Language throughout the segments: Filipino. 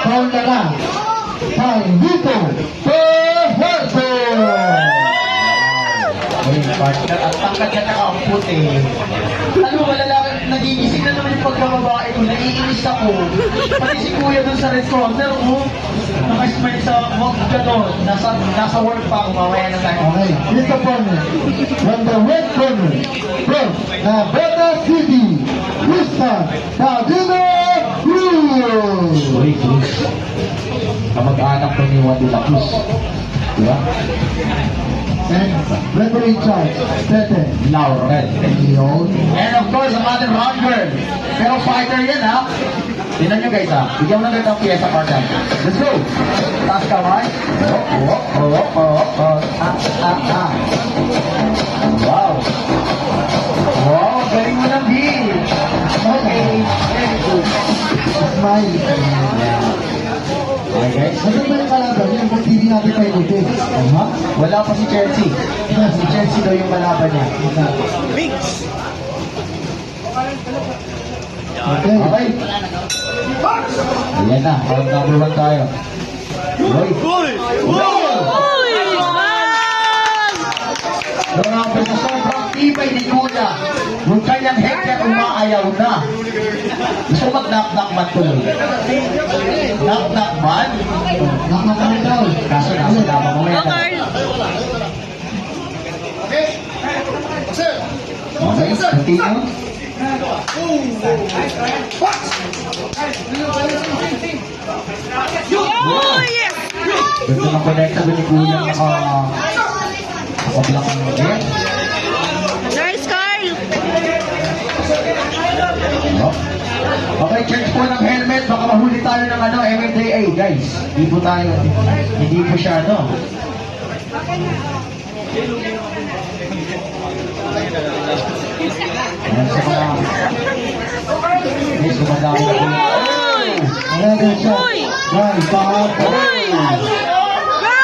foul na lang. Carlito Puerto. Ay, partner, at tangkad ka na ang puti. Ano, wala lang, nagigising na naman yung pagkababae ko, naiinis ako. Pati si kuya dun sa red corner, nakasmile sa huwag ka doon. Nasa work pa ako, mamaya na tayo. Okay, dito po from the red corner, from Naveta City, Mr. Padino Cruz. Uy, Cruz. Kamag-anak ko ni Juan de la Cruz. Diba? And referee in charge, Tete Laurel. Leon. And of course, ang ating round girl. Pero fighter yan, ha? Tingnan nyo guys, ha? Bigyan mo na ganito ang piyesa, partner. Let's go! Taas kamay. Wow! Wow, galing mo ng beat. Okay, very good. Smile. Okay, guys. Ano ba yung kalaban? Yung kung hindi natin kayo ulit. Ha? Wala pa si Chelsea. Si Chelsea daw yung kalaban niya. Okay. Okay. Ayan na, round number 1 tayo. Uy! Grabe sa sobrang tibay ni Kuya. Yung kanyang headset umaayaw na. Gusto mag-knock-knock man tuloy. Knock-knock man? Knock-knock kami daw. Kaso nasa lama mo yan. Okay, continue. Ganda ng connecta ni Kuya. Kablang ang head. Nice, Carl! Okay, change po ng helmet. Baka mahuli tayo ng MMDA, guys. Hindi po tayo, hindi po siya, Ayan sa mga... Guys, gumadami na po. Another shot. Right, back. Go,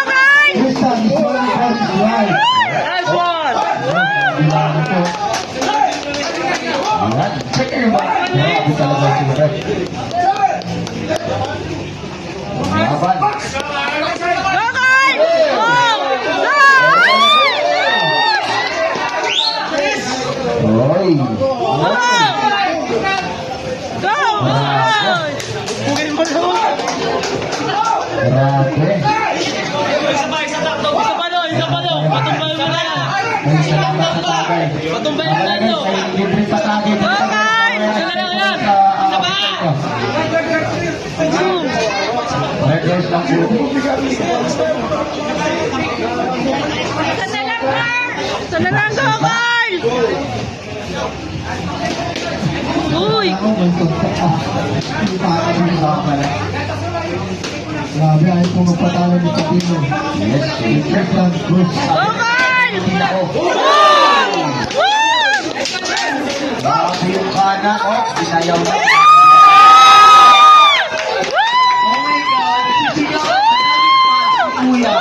Carl! Tristan is running for his right. Nice one! Bilangin po. Ayan. Check yung ba? Grabe talaga si Red. Laban. Go, Carl! Oy. Go! Go! Grabe. Isa pa no. Patumbay mo na. Ay, salamat sa tagay. Patumbay mo na, no? Ay, libre pa tagay. Okay! Isa lang yan. Isa pa! Red Horse lang po. Isa na lang, go, Carl! Uy! Ako, may kontak ka. Hindi pa ako yung pala. Grabe, ayaw ko magpatalo ni Patino. Yes, Tristan Cruz. Go, Carl! Grabe yung kanan. Oh, inayaw na. Oh my God. Sisigaw. Kuya.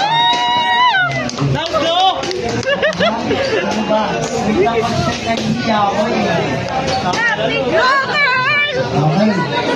Down low! Ano ba? Hindi lang mag-check na hindi ako eh. Go, Carl! Okay.